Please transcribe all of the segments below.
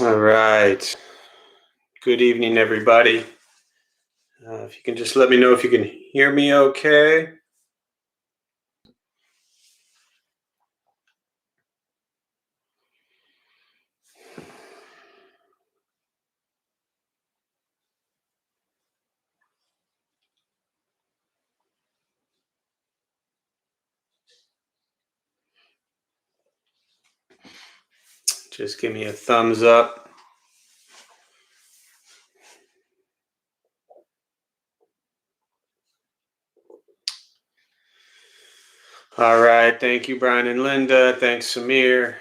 All right. Good evening, everybody. If you can just let me know if you can hear me okay. Just give me a thumbs up. All right. Thank you, Brian and Linda. Thanks, Samir.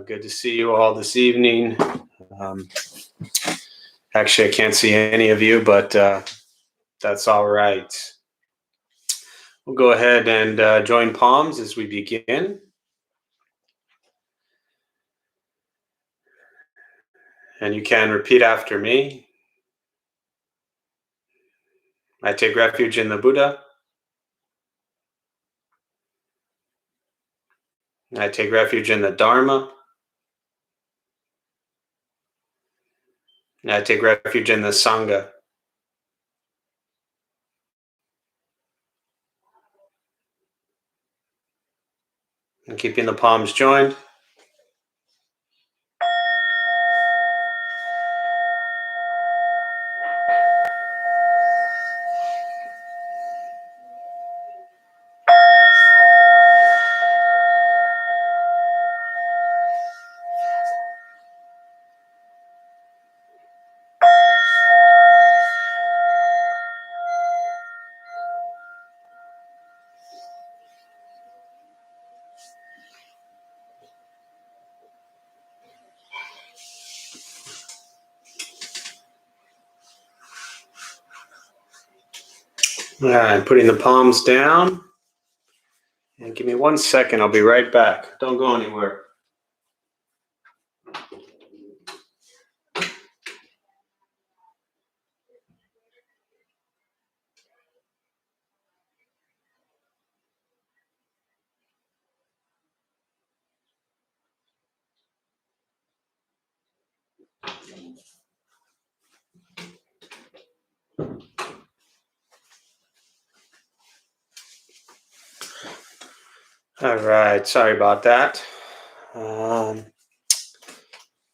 Good to see you all this evening. Actually, I can't see any of you, but that's all right. We'll go ahead and join palms as we begin. And you can repeat after me. I take refuge in the Buddha. I take refuge in the Dharma. I take refuge in the Sangha. And keeping the palms joined. All right, putting the palms down. And give me 1 second, I'll be right back. Don't go anywhere. All right, sorry about that.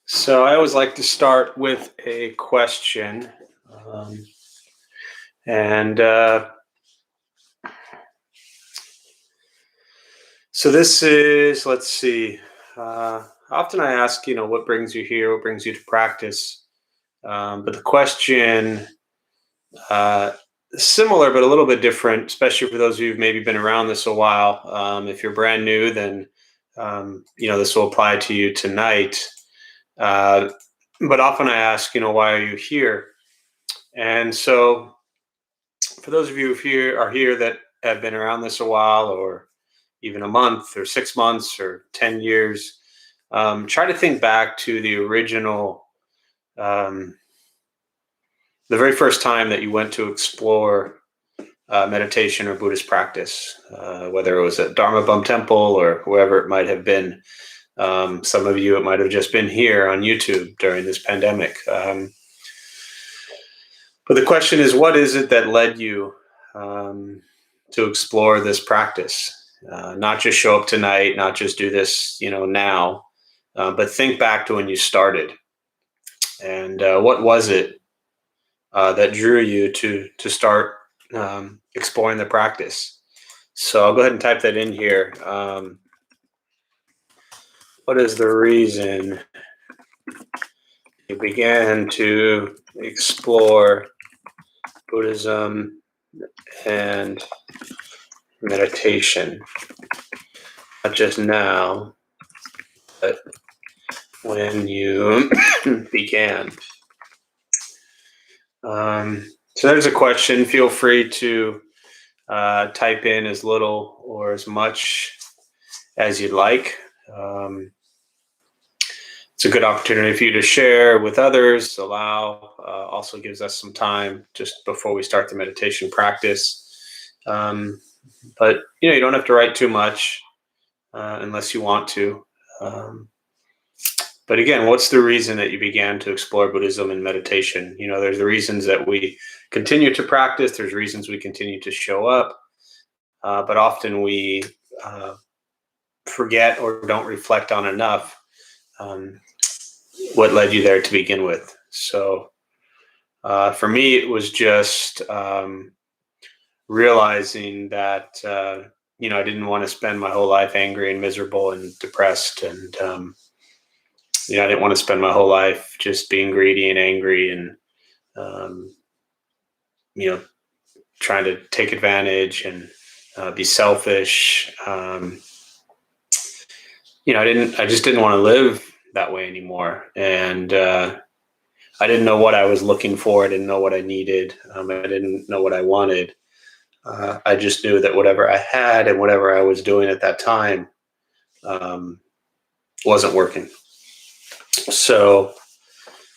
So I always like to start with a question. So this is, let's see, often I ask, what brings you here? What brings you to practice? But the question, similar but a little bit different, especially for those of you who've maybe been around this a while. If you're brand new, then this will apply to you tonight. But often I ask, why are you here? And so for those of you who are here that have been around this a while, or even a month or 6 months or 10 years, try to think back to the original, the very first time that you went to explore meditation or Buddhist practice, whether it was at Dharma Bum Temple or wherever it might have been. Some of you, it might have just been here on YouTube during this pandemic. But the question is, what is it that led you to explore this practice? Not just show up tonight, not just do this, now, but think back to when you started. And what was it that drew you to start exploring the practice? So I'll go ahead and type that in here. What is the reason you began to explore Buddhism and meditation? Not just now, but when you began. So there's a question. Feel free to type in as little or as much as you'd like. It's a good opportunity for you to share with others. Also gives us some time just before we start the meditation practice. But you don't have to write too much unless you want to. But again, what's the reason that you began to explore Buddhism and meditation? There's the reasons that we continue to practice. There's reasons we continue to show up. But often we forget or don't reflect on enough what led you there to begin with. So for me, it was just realizing that, I didn't want to spend my whole life angry and miserable and depressed. And, I didn't want to spend my whole life just being greedy and angry and, trying to take advantage and be selfish. I just didn't want to live that way anymore. And I didn't know what I was looking for. I didn't know what I needed. I didn't know what I wanted. I just knew that whatever I had and whatever I was doing at that time wasn't working. So,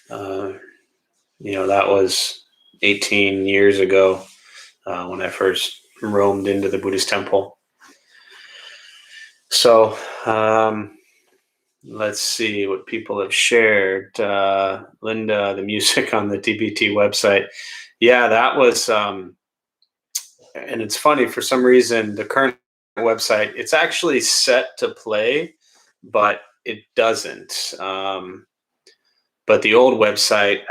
that was 18 years ago when I first roamed into the Buddhist temple. So, let's see what people have shared. Linda, the music on the TBT website. Yeah, that was, and it's funny, for some reason, the current website, it's actually set to play, but it doesn't. But the old website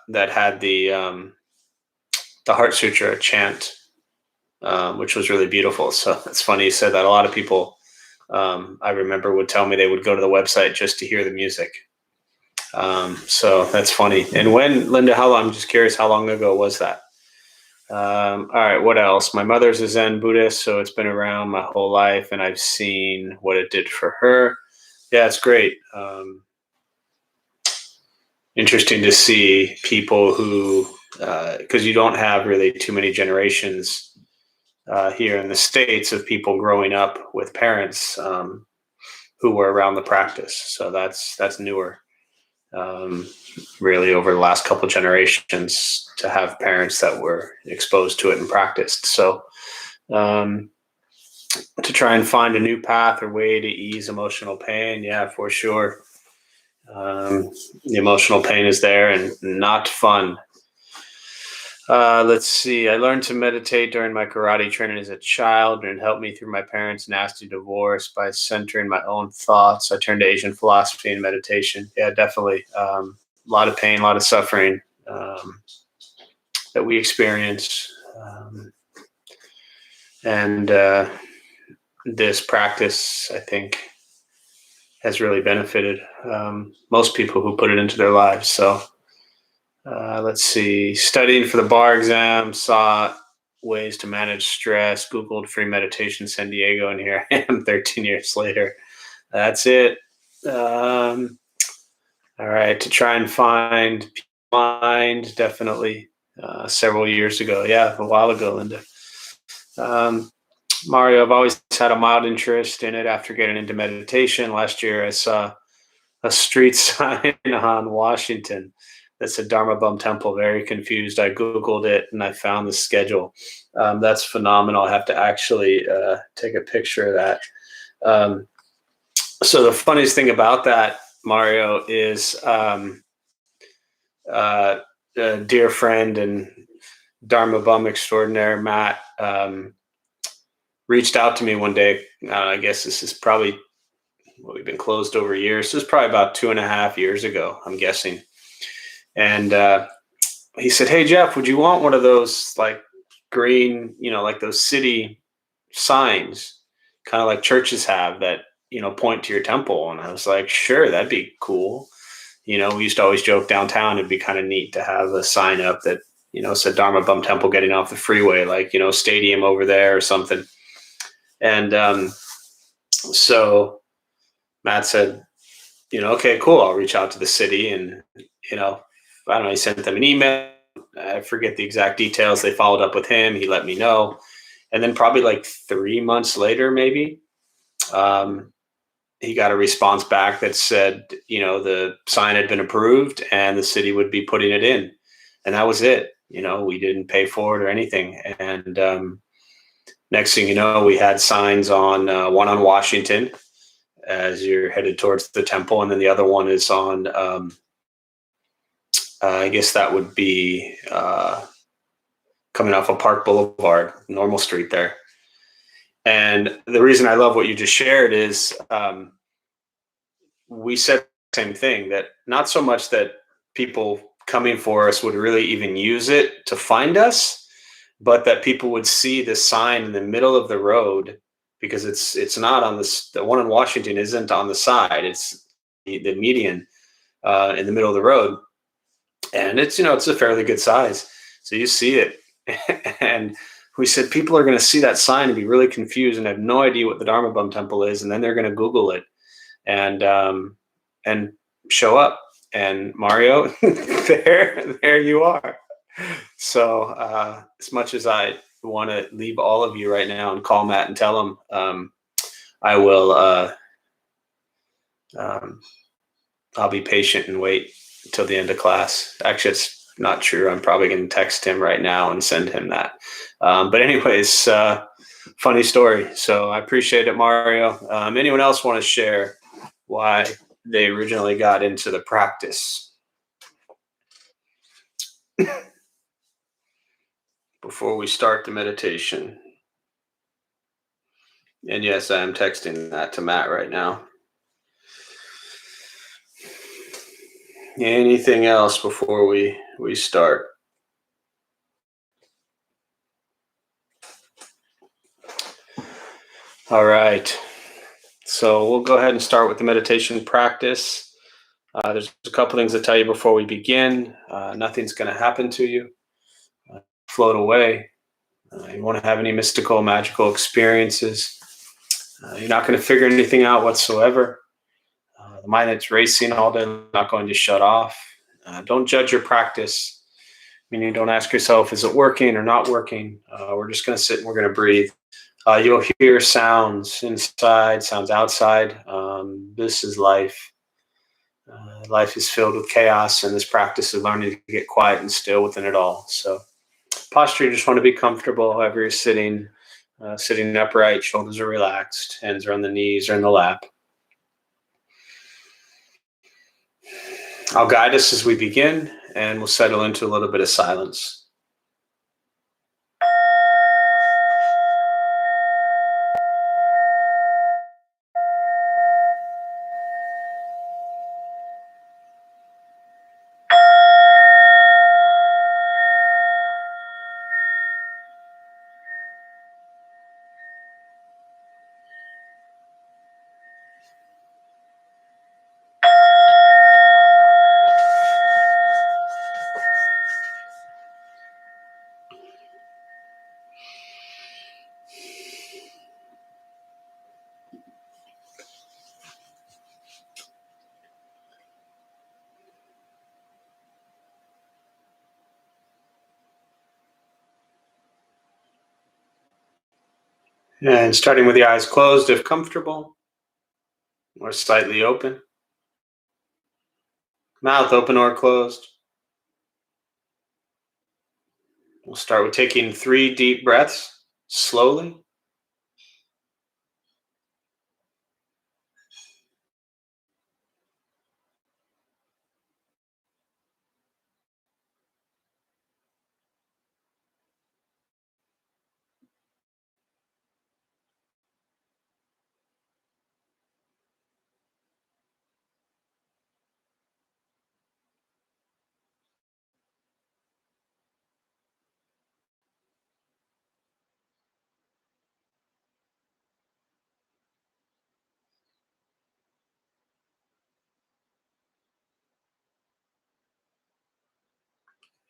that had the Heart Sutra chant, which was really beautiful. So it's funny you said that. A lot of people, I remember, would tell me they would go to the website just to hear the music. So that's funny. And when, Linda, I'm just curious, how long ago was that? All right, what else? My mother's a Zen Buddhist, so it's been around my whole life, and I've seen what it did for her. Yeah, it's great. Interesting to see people who, because you don't have really too many generations here in the States of people growing up with parents who were around the practice. So that's newer. Really over the last couple of generations to have parents that were exposed to it and practiced. So to try and find a new path or way to ease emotional pain, yeah, for sure. The emotional pain is there and not fun. Let's see. I learned to meditate during my karate training as a child, and it helped me through my parents' nasty divorce by centering my own thoughts. I turned to Asian philosophy and meditation. Yeah, definitely. A lot of pain, a lot of suffering that we experience. And this practice, I think, has really benefited most people who put it into their lives. So let's see. Studying for the bar exam, saw ways to manage stress, Googled free meditation San Diego, and here I am 13 years later. That's it. All right, to try and find mind, definitely several years ago. Yeah, a while ago, Linda. Mario, I've always had a mild interest in it after getting into meditation. Last year, I saw a street sign on Washington that said Dharma Bum Temple. Very confused. I Googled it and I found the schedule. That's phenomenal. I have to actually take a picture of that. So the funniest thing about that, Mario, is a dear friend and Dharma Bum extraordinaire, Matt, reached out to me one day. I guess this is probably, we've been closed over a year. So it's probably about 2.5 years ago, I'm guessing. And he said, "Hey, Jeff, would you want one of those like green, like those city signs, kind of like churches have that, point to your temple?" And I was like, "Sure, that'd be cool." We used to always joke downtown, it'd be kind of neat to have a sign up that, said Dharma Bum Temple getting off the freeway, like, stadium over there or something. And so Matt said, "Okay, cool. I'll reach out to the city." And, I don't know, he sent them an email. I forget the exact details. They followed up with him. He let me know. And then probably like 3 months later, maybe, he got a response back that said, the sign had been approved and the city would be putting it in. And that was it. We didn't pay for it or anything. And next thing you know, we had signs on one on Washington, as you're headed towards the temple, and then the other one is on, I guess that would be coming off of Park Boulevard, normal street there. And the reason I love what you just shared is we said the same thing, that not so much that people coming for us would really even use it to find us, but that people would see the sign in the middle of the road, because it's not on the one in Washington isn't on the side. It's the median in the middle of the road. And it's a fairly good size. So you see it. And we said people are going to see that sign and be really confused and have no idea what the Dharma Bum Temple is. And then they're going to Google it and show up. And Mario, there you are. So as much as I want to leave all of you right now and call Matt and tell him, I will. I'll be patient and wait until the end of class. Actually, it's not true. I'm probably going to text him right now and send him that. But anyways, funny story. So I appreciate it, Mario. Anyone else want to share why they originally got into the practice? Before we start the meditation. And yes, I am texting that to Matt right now. Anything else before we start? All right. So we'll go ahead and start with the meditation practice. There's a couple things to tell you before we begin. Nothing's going to happen to you. Float away. You won't have any mystical, magical experiences. You're not going to figure anything out whatsoever. The mind that's racing all day is not going to shut off. Don't judge your practice, meaning don't ask yourself, is it working or not working? We're just going to sit and we're going to breathe. You'll hear sounds inside, sounds outside. This is life. Life is filled with chaos, and this practice is learning to get quiet and still within it all. So posture, you just want to be comfortable however you're sitting. Sitting upright, shoulders are relaxed, hands are on the knees or in the lap. I'll guide us as we begin, and we'll settle into a little bit of silence. And starting with the eyes closed if comfortable, or slightly open. Mouth open or closed. We'll start with taking 3 deep breaths, slowly.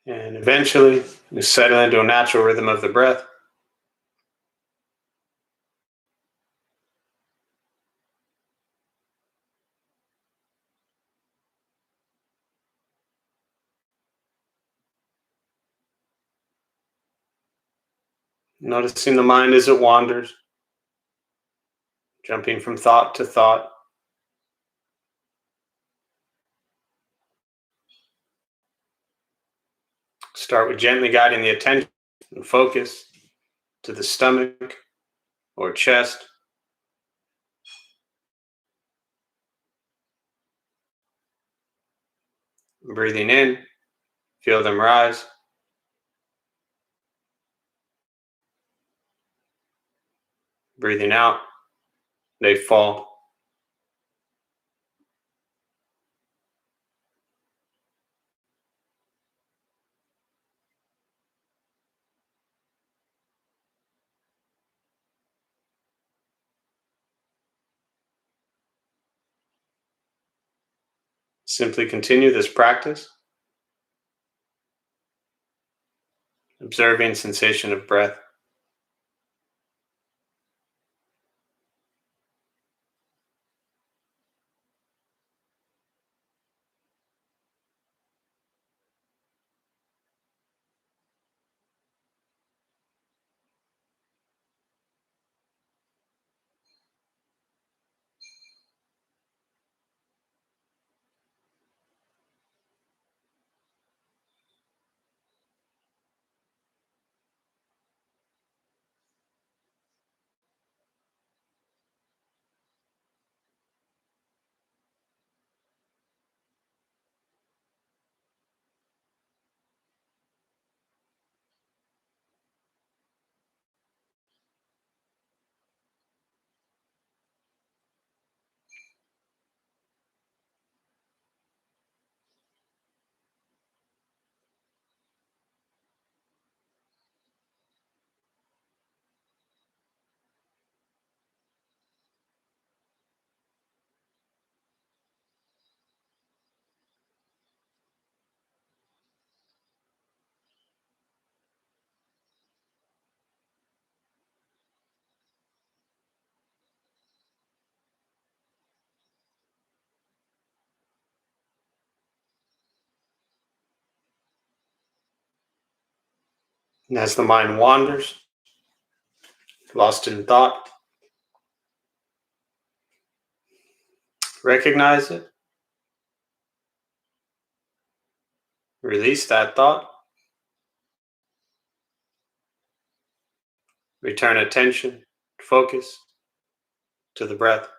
And eventually, you settle into a natural rhythm of the breath. Noticing the mind as it wanders, jumping from thought to thought. Start with gently guiding the attention and focus to the stomach or chest. Breathing in, feel them rise. Breathing out, they fall. Simply continue this practice, observing sensation of breath. And as the mind wanders, lost in thought, recognize it, release that thought, return attention, focus to the breath.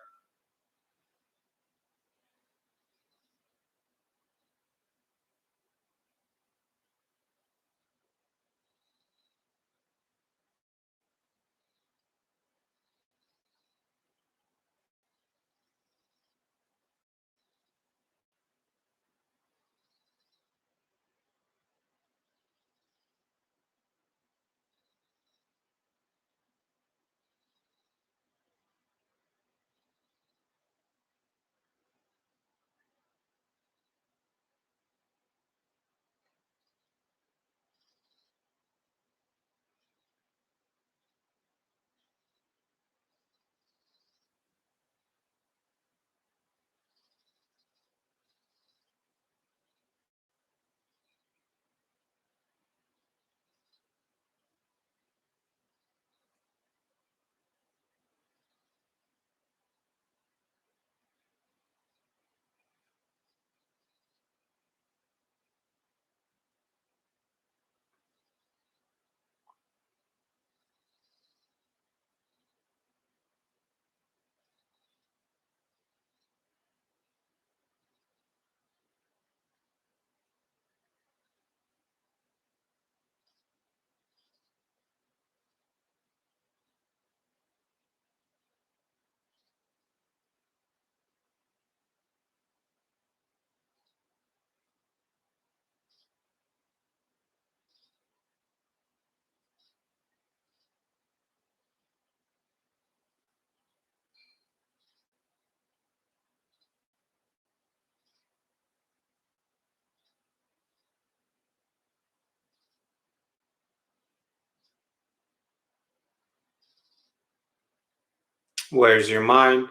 Where's your mind?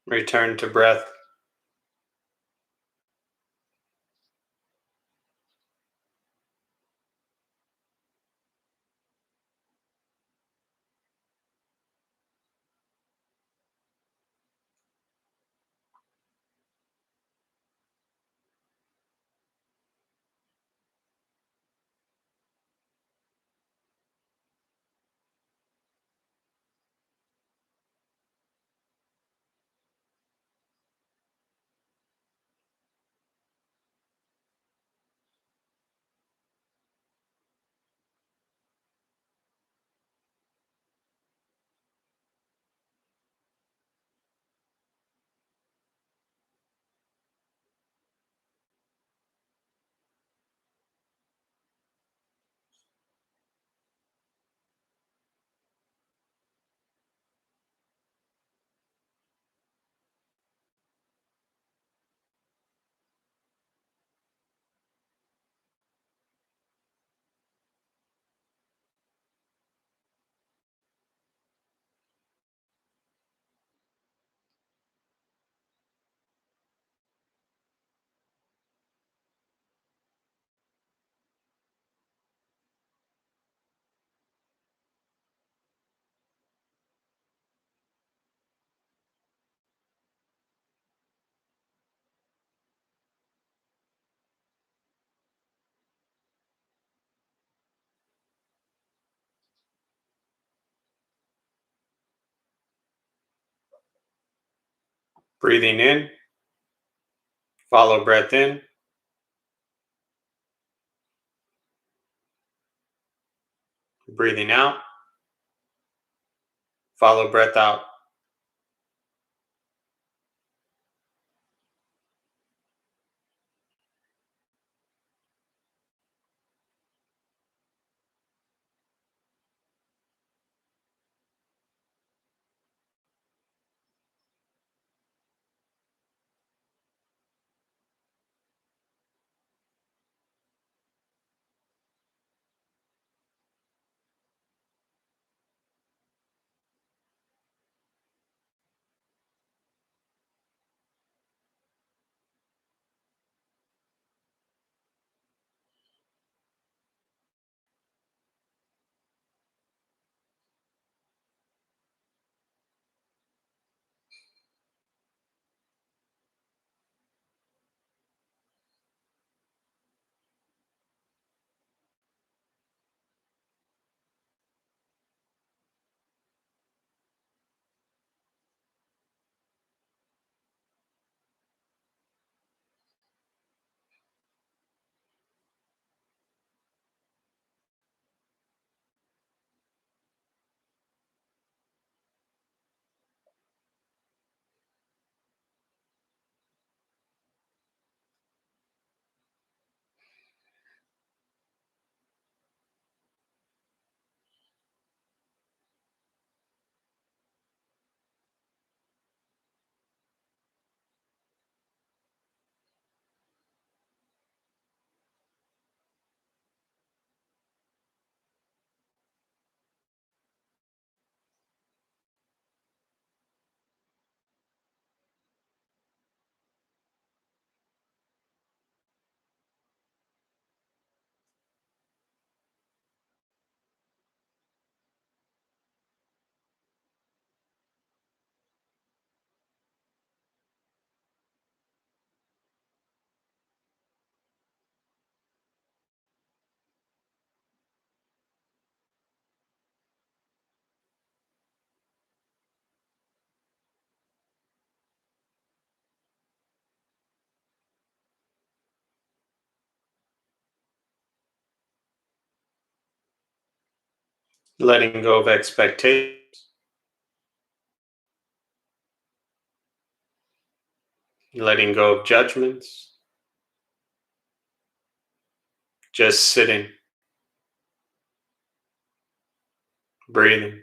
Return to breath. Breathing in, follow breath in. Breathing out, follow breath out. Letting go of expectations, letting go of judgments, just sitting, breathing.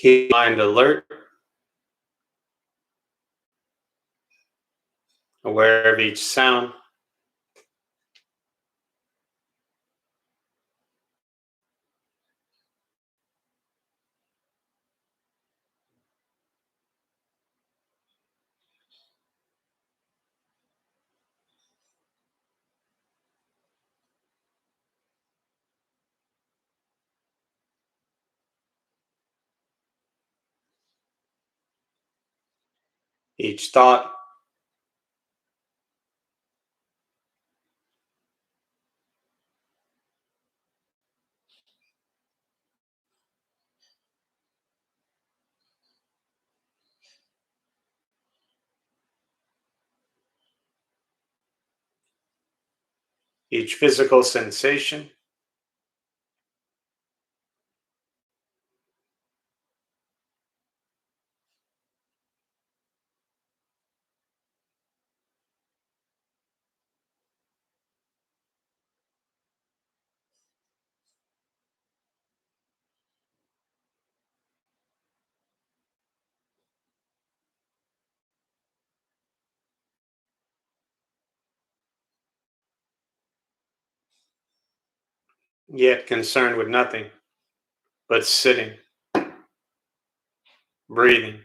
Keep mind alert, aware of each sound. Each thought, each physical sensation, yet concerned with nothing but sitting, breathing.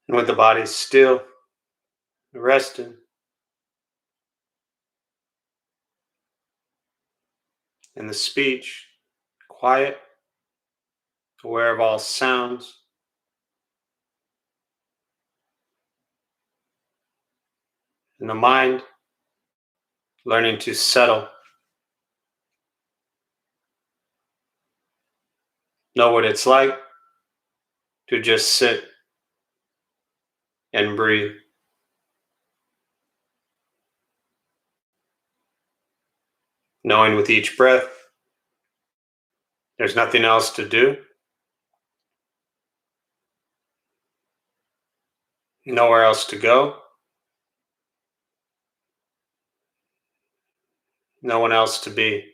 And with the body still, rested, and the speech quiet, aware of all sounds, and the mind learning to settle, know what it's like to just sit and breathe, knowing with each breath there's nothing else to do, nowhere else to go, no one else to be.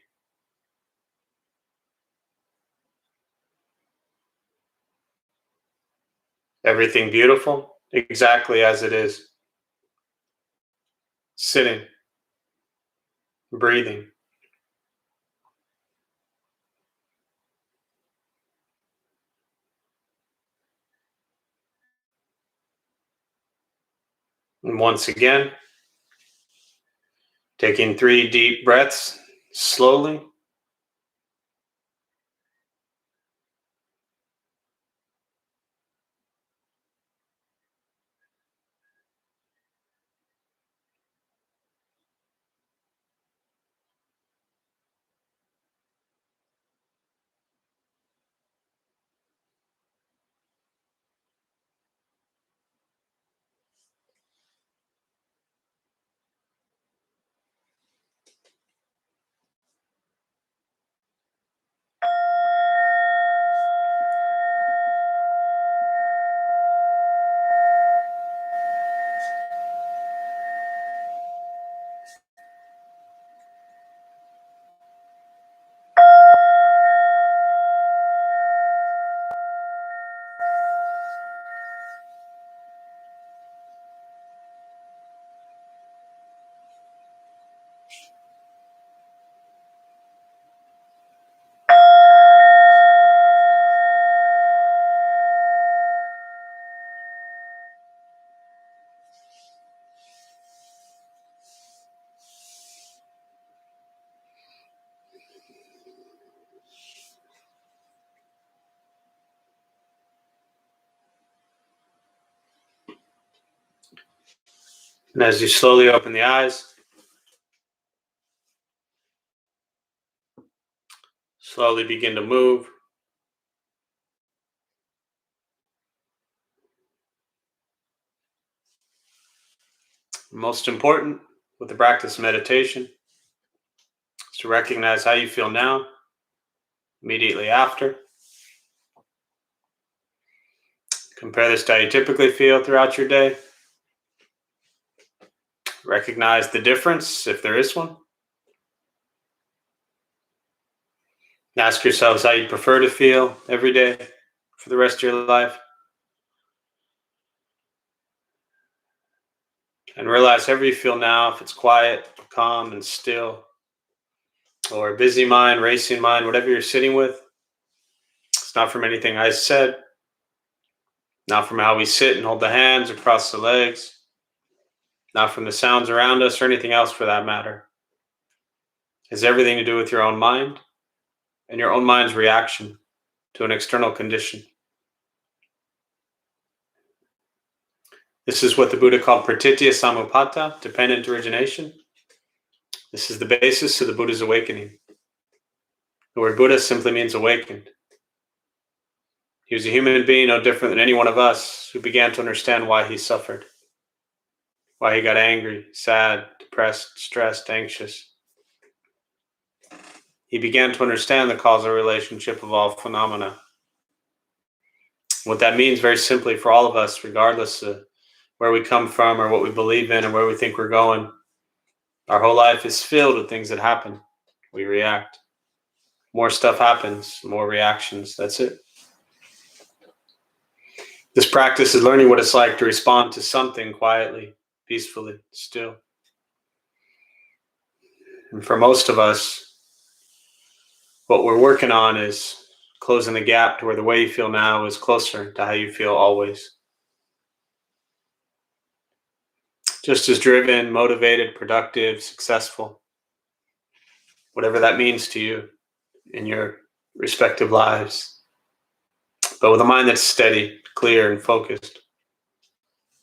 Everything beautiful, exactly as it is. Sitting, breathing. And once again, taking 3 deep breaths slowly. And as you slowly open the eyes, slowly begin to move. Most important with the practice of meditation is to recognize how you feel now, immediately after. Compare this to how you typically feel throughout your day. Recognize the difference, if there is one. Ask yourselves how you prefer to feel every day for the rest of your life. And realize however you feel now, if it's quiet, calm, and still, or a busy mind, racing mind, whatever you're sitting with, it's not from anything I said, not from how we sit and hold the hands or cross the legs, not from the sounds around us or anything else for that matter. It has everything to do with your own mind and your own mind's reaction to an external condition. This is what the Buddha called pratitya samuppada, dependent origination. This is the basis of the Buddha's awakening. The word Buddha simply means awakened. He was a human being no different than any one of us who began to understand why he suffered, why he got angry, sad, depressed, stressed, anxious. He began to understand the causal relationship of all phenomena. What that means very simply for all of us, regardless of where we come from or what we believe in or where we think we're going, our whole life is filled with things that happen. We react. More stuff happens, more reactions. That's it. This practice is learning what it's like to respond to something quietly, peacefully, still. And for most of us, what we're working on is closing the gap to where the way you feel now is closer to how you feel always. Just as driven, motivated, productive, successful, whatever that means to you in your respective lives. But with a mind that's steady, clear, and focused,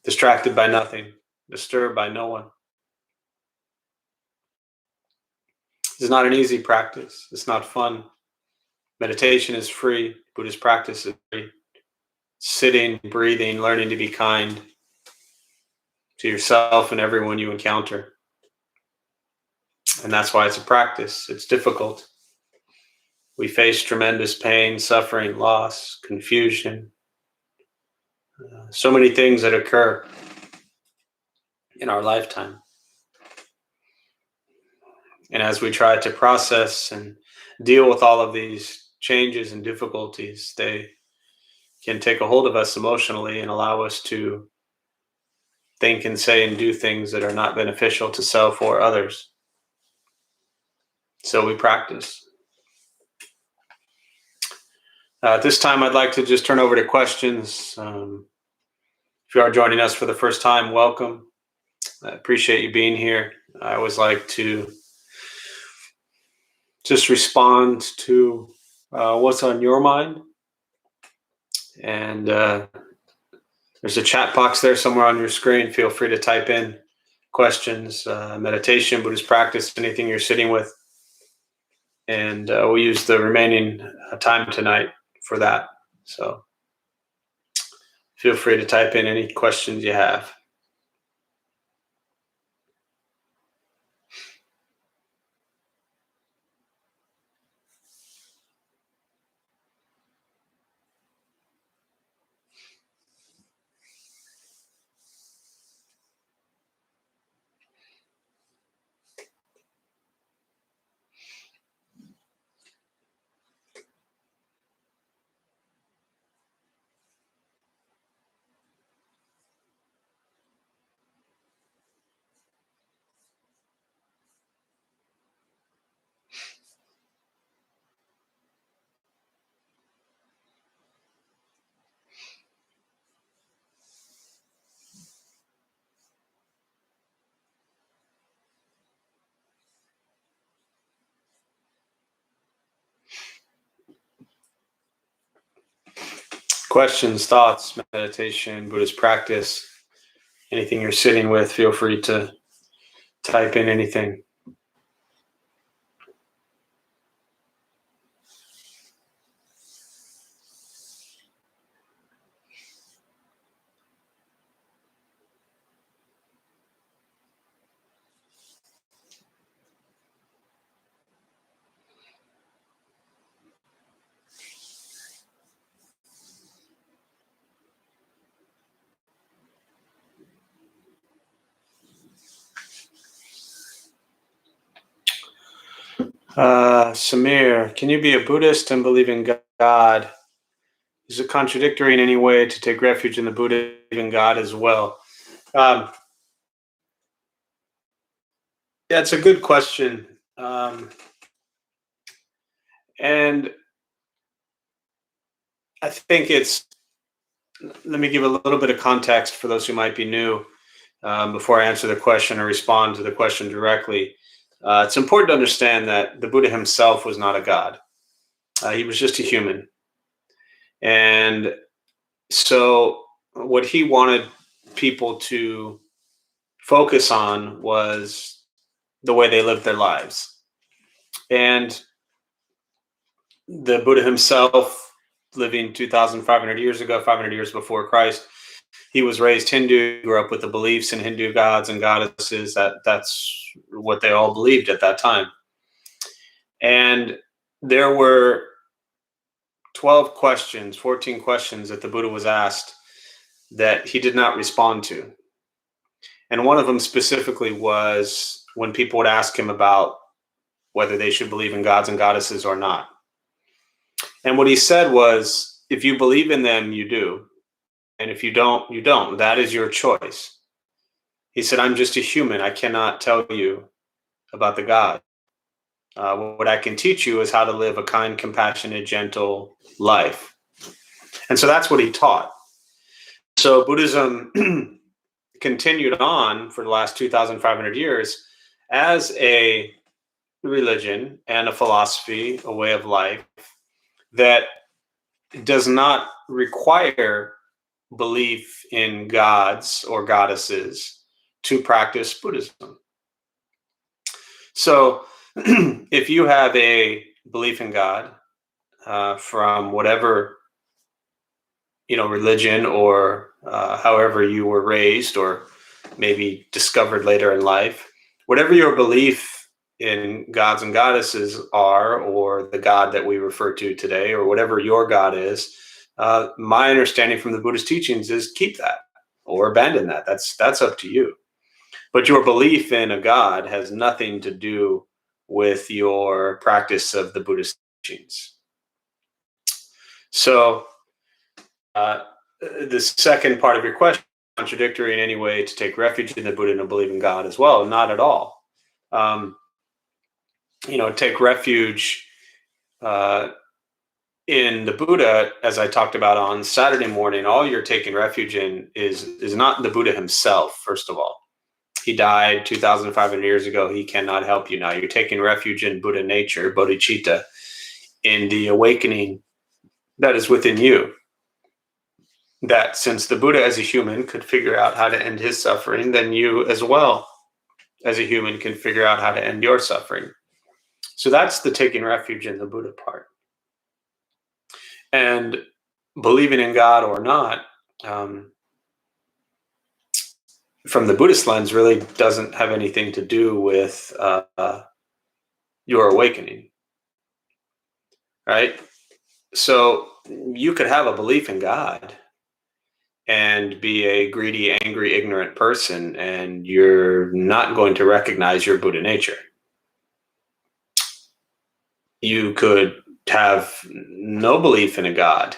distracted by nothing, disturbed by no one. It's not an easy practice. It's not fun. Meditation is free. Buddhist practice is free. Sitting, breathing, learning to be kind to yourself and everyone you encounter. And that's why it's a practice. It's difficult. We face tremendous pain, suffering, loss, confusion. So many things that occur in our lifetime. And as we try to process and deal with all of these changes and difficulties, they can take a hold of us emotionally and allow us to think and say and do things that are not beneficial to self or others. So we practice. At this time, I'd like to just turn over to questions. If you are joining us for the first time, welcome. I appreciate you being here. I always like to just respond to what's on your mind. And there's a chat box there somewhere on your screen. Feel free to type in questions, meditation, Buddhist practice, anything you're sitting with. And we'll use the remaining time tonight for that. So feel free to type in any questions you have. questions, thoughts, meditation, Buddhist practice, anything you're sitting with, feel free to type in anything. Samir, can you be a Buddhist and believe in God? Is it contradictory in any way to take refuge in the Buddha, in God as well? Yeah, it's a good question. And I think let me give a little bit of context for those who might be new before I answer the question or respond to the question directly. It's important to understand that the Buddha himself was not a god. He was just a human. And so what he wanted people to focus on was the way they lived their lives. And the Buddha himself, living 2,500 years ago, 500 years before Christ, he was raised Hindu, grew up with the beliefs in Hindu gods and goddesses. That's what they all believed at that time. And there were 12 questions, 14 questions that the Buddha was asked that he did not respond to. And one of them specifically was when people would ask him about whether they should believe in gods and goddesses or not. And what he said was, if you believe in them, you do. And if you don't, you don't. That is your choice. He said, I'm just a human. I cannot tell you about the God. What I can teach you is how to live a kind, compassionate, gentle life. And so that's what he taught. So Buddhism continued on for the last 2,500 years as a religion and a philosophy, a way of life that does not require belief in gods or goddesses to practice Buddhism. So if you have a belief in God from whatever religion or however you were raised or maybe discovered later in life, whatever your belief in gods and goddesses are, or the God that we refer to today, or whatever your God is, my understanding from the Buddhist teachings is keep that or abandon that. That's up to you. But your belief in a God has nothing to do with your practice of the Buddhist teachings. So the second part of your question, contradictory in any way to take refuge in the Buddha and believe in God as well? Not at all. Take refuge in the Buddha, as I talked about on Saturday morning. All you're taking refuge in is not the Buddha himself, first of all. He died 2,500 years ago. He cannot help you now. You're taking refuge in Buddha nature, bodhicitta, in the awakening that is within you. That since the Buddha as a human could figure out how to end his suffering, then you as well as a human can figure out how to end your suffering. So that's the taking refuge in the Buddha part. And believing in God or not, from the Buddhist lens, really doesn't have anything to do with your awakening, right? So you could have a belief in God and be a greedy, angry, ignorant person, and you're not going to recognize your Buddha nature. You could have no belief in a God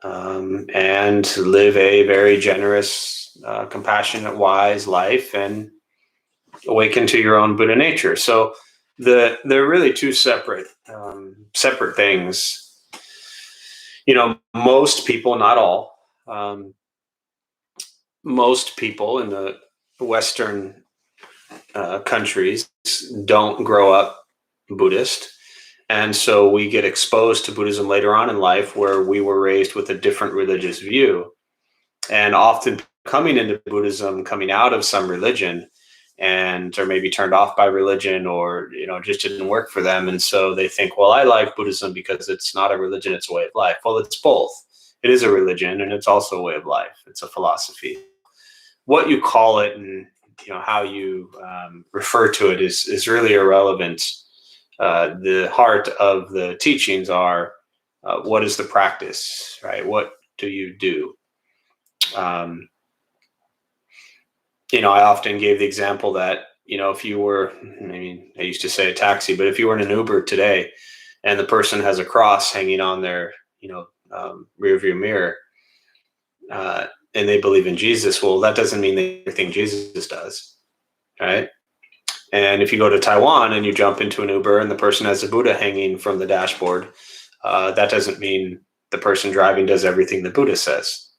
and live a very generous, compassionate, wise life and awaken to your own Buddha nature. So they're really two separate things. Most people, not all, most people in the Western countries don't grow up Buddhist. And so we get exposed to Buddhism later on in life, where we were raised with a different religious view. And often coming into Buddhism, coming out of some religion, and or maybe turned off by religion, or just didn't work for them, and so they think, well, I like Buddhism because it's not a religion, it's a way of life. Well, it's both. It is a religion, and it's also a way of life. It's a philosophy. What you call it, and how you refer to it, is really irrelevant. The heart of the teachings are, what is the practice, right? What do you do? I often gave the example that, if you were, I used to say a taxi, but if you were in an Uber today and the person has a cross hanging on their, rear view mirror, and they believe in Jesus, well, that doesn't mean they think Jesus does, right? And if you go to Taiwan and you jump into an Uber and the person has a Buddha hanging from the dashboard, that doesn't mean the person driving does everything the Buddha says.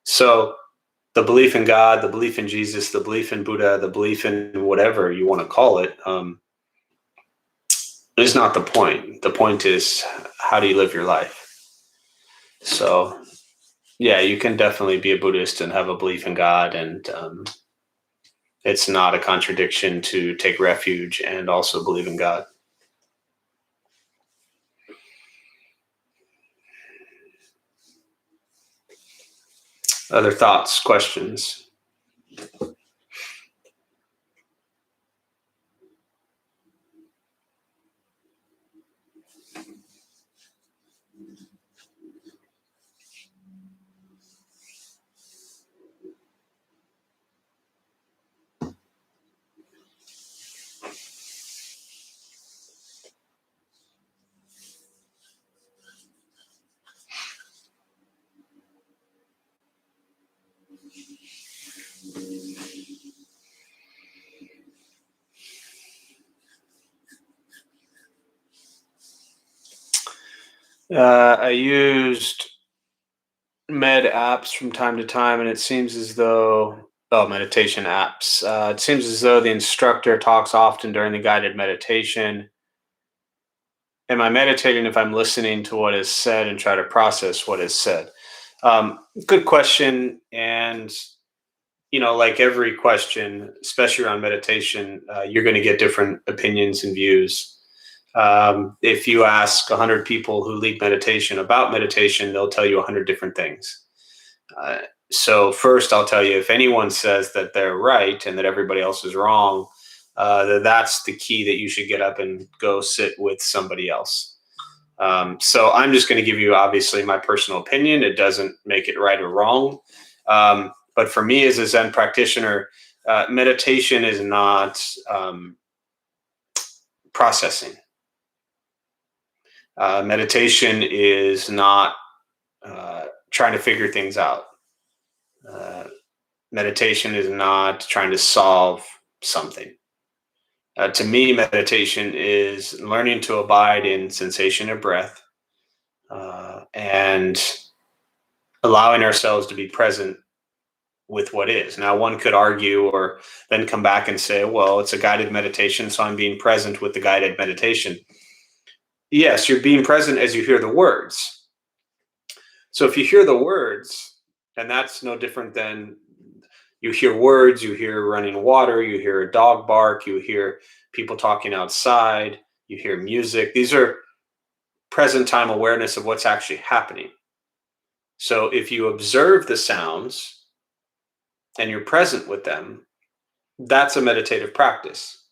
So the belief in God, the belief in Jesus, the belief in Buddha, the belief in whatever you want to call it, is not the point. The point is, how do you live your life? So, yeah, you can definitely be a Buddhist and have a belief in God, and it's not a contradiction to take refuge and also believe in God. Other thoughts, questions? I used med apps from time to time, and it seems as though, meditation apps. It seems as though the instructor talks often during the guided meditation. Am I meditating if I'm listening to what is said and try to process what is said? Good question. And, like every question, especially around meditation, you're going to get different opinions and views. If you ask 100 people who lead meditation about meditation, they'll tell you 100 different things. So first, I'll tell you, if anyone says that they're right and that everybody else is wrong, that's the key, that you should get up and go sit with somebody else. So I'm just going to give you, obviously, my personal opinion. It doesn't make it right or wrong. But for me as a Zen practitioner, meditation is not processing. Meditation is not trying to figure things out. Meditation is not trying to solve something. To me, meditation is learning to abide in sensation of breath, and allowing ourselves to be present with what is. Now, one could argue or then come back and say, well, it's a guided meditation, so I'm being present with the guided meditation. Yes, you're being present as you hear the words. So if you hear the words, and that's no different than you hear words, you hear running water, you hear a dog bark, you hear people talking outside, you hear music. These are present time awareness of what's actually happening. So if you observe the sounds and you're present with them, that's a meditative practice.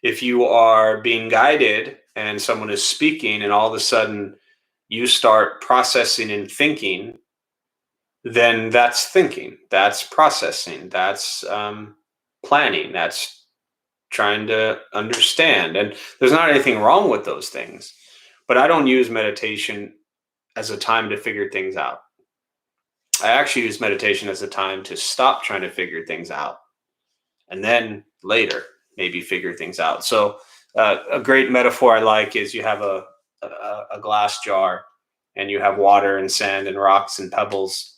If you are being guided and someone is speaking and all of a sudden you start processing and thinking, then that's thinking, that's processing, that's planning, that's trying to understand. And there's not anything wrong with those things, but I don't use meditation as a time to figure things out. I actually use meditation as a time to stop trying to figure things out, and then later maybe figure things out. So a great metaphor I like is you have a glass jar, and you have water and sand and rocks and pebbles,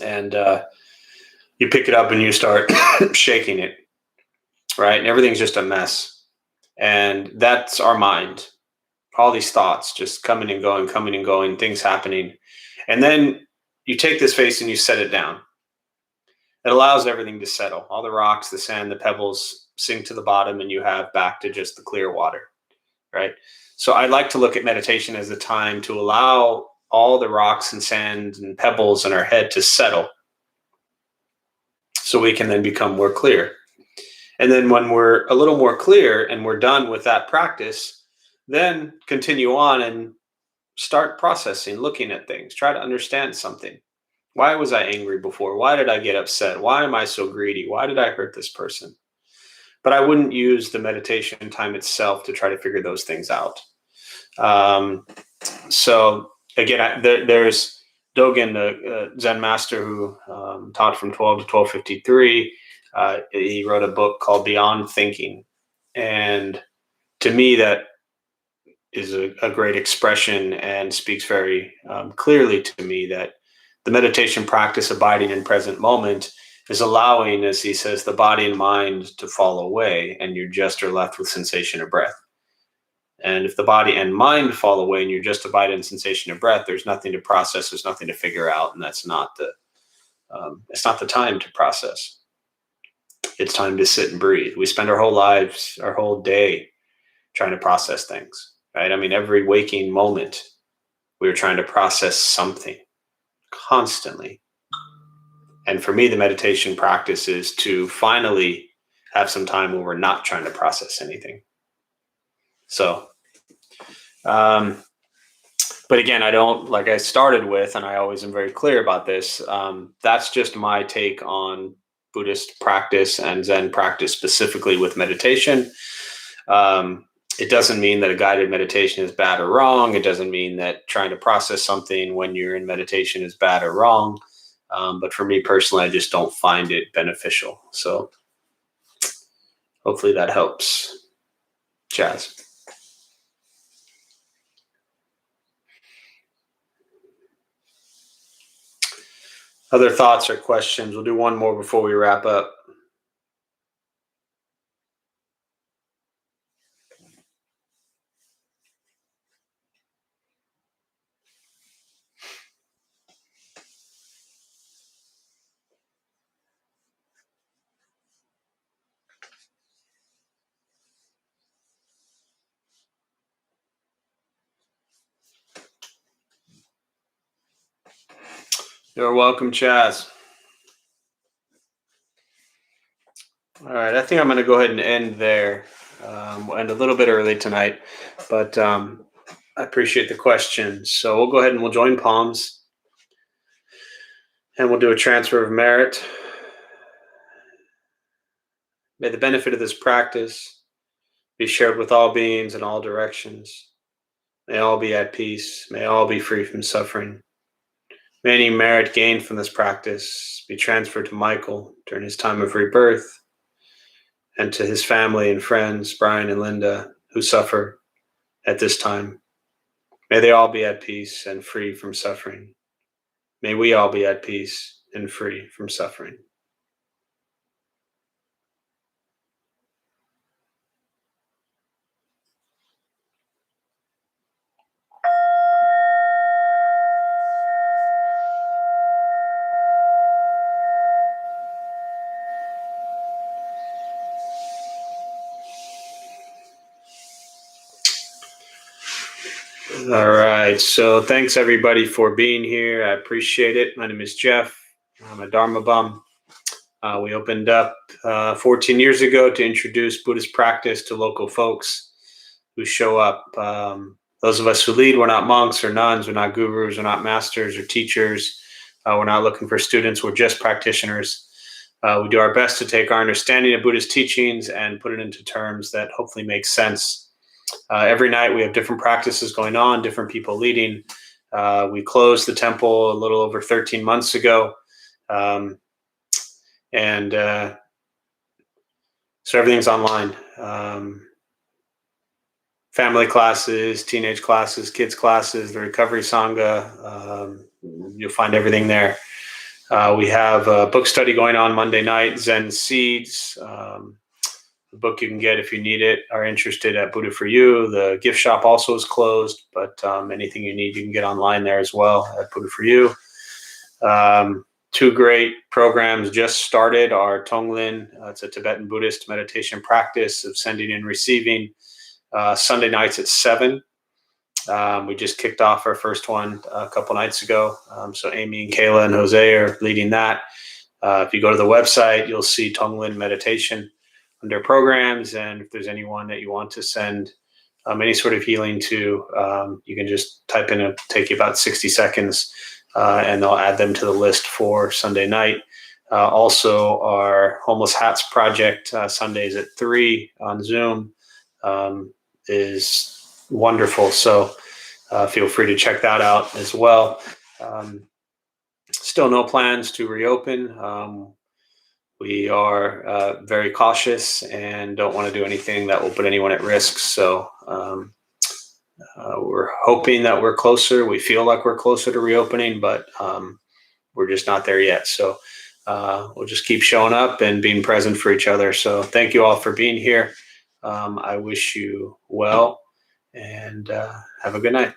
and you pick it up and you start shaking it, right? And everything's just a mess. And that's our mind. all these thoughts just coming and going, things happening. And then you take this vase and you set it down. It allows everything to settle. All the rocks, the sand, the pebbles sink to the bottom, and you have back to just the clear water, right? So I like to look at meditation as a time to allow all the rocks and sand and pebbles in our head to settle, so we can then become more clear. And then when we're a little more clear and we're done with that practice, then continue on and start processing, looking at things, try to understand something. Why was I angry before? Why did I get upset? Why am I so greedy? Why did I hurt this person? But I wouldn't use the meditation time itself to try to figure those things out. So again, there's Dogen, the Zen master who taught from 12 to 1253. He wrote a book called Beyond Thinking. And to me, that is a great expression and speaks very clearly to me that the meditation practice, abiding in present moment, is allowing, as he says, the body and mind to fall away, and you just are left with sensation of breath. And if the body and mind fall away and you're just abiding in sensation of breath, there's nothing to process, there's nothing to figure out, and that's not it's not the time to process. It's time to sit and breathe. We spend our whole lives, our whole day trying to process things, right? I mean, every waking moment, we're trying to process something constantly. And for me, the meditation practice is to finally have some time where we're not trying to process anything. So, but again, I don't, like I started with, and I always am very clear about this, that's just my take on Buddhist practice and Zen practice, specifically with meditation. It doesn't mean that a guided meditation is bad or wrong. It doesn't mean that trying to process something when you're in meditation is bad or wrong. But for me personally, I just don't find it beneficial. So hopefully that helps. Chaz. Other thoughts or questions? We'll do one more before we wrap up. You're welcome, Chaz. All right, I think I'm going to go ahead and end there. We'll end a little bit early tonight, but I appreciate the questions. So we'll go ahead and we'll join palms, and we'll do a transfer of merit. May the benefit of this practice be shared with all beings in all directions. May all be at peace. May all be free from suffering. May any merit gained from this practice be transferred to Michael during his time of rebirth, and to his family and friends, Brian and Linda, who suffer at this time. May they all be at peace and free from suffering. May we all be at peace and free from suffering. All right. So thanks everybody for being here. I appreciate it. My name is Jeff. I'm a Dharma bum. We opened up 14 years ago to introduce Buddhist practice to local folks who show up. Those of us who lead, we're not monks or nuns, we're not gurus, we're not masters or teachers. We're not looking for students, we're just practitioners. We do our best to take our understanding of Buddhist teachings and put it into terms that hopefully make sense. Every night we have different practices going on, different people leading. We closed the temple a little over 13 months ago. And so everything's online. Family classes, teenage classes, kids classes, the recovery sangha. You'll find everything there. We have a book study going on Monday night, Zen Seeds. book you can get if you need it, are interested at Buddha for You. The gift shop also is closed, but anything you need, you can get online there as well at Buddha for You. Two great programs just started are Tonglen. It's a Tibetan Buddhist meditation practice of sending and receiving. Sunday nights at 7. We just kicked off our first one a couple nights ago. So Amy and Kayla and Jose are leading that. If you go to the website, you'll see Tonglen meditation under programs. And if there's anyone that you want to send any sort of healing to, you can just type in, it'll take you about 60 seconds, and they'll add them to the list for Sunday night. Also, our Homeless Hats Project, Sundays at 3 on Zoom, is wonderful. So feel free to check that out as well. Still no plans to reopen. We are very cautious and don't want to do anything that will put anyone at risk. So we're hoping that we're closer. We feel like we're closer to reopening, but we're just not there yet. So we'll just keep showing up and being present for each other. So thank you all for being here. I wish you well, and have a good night.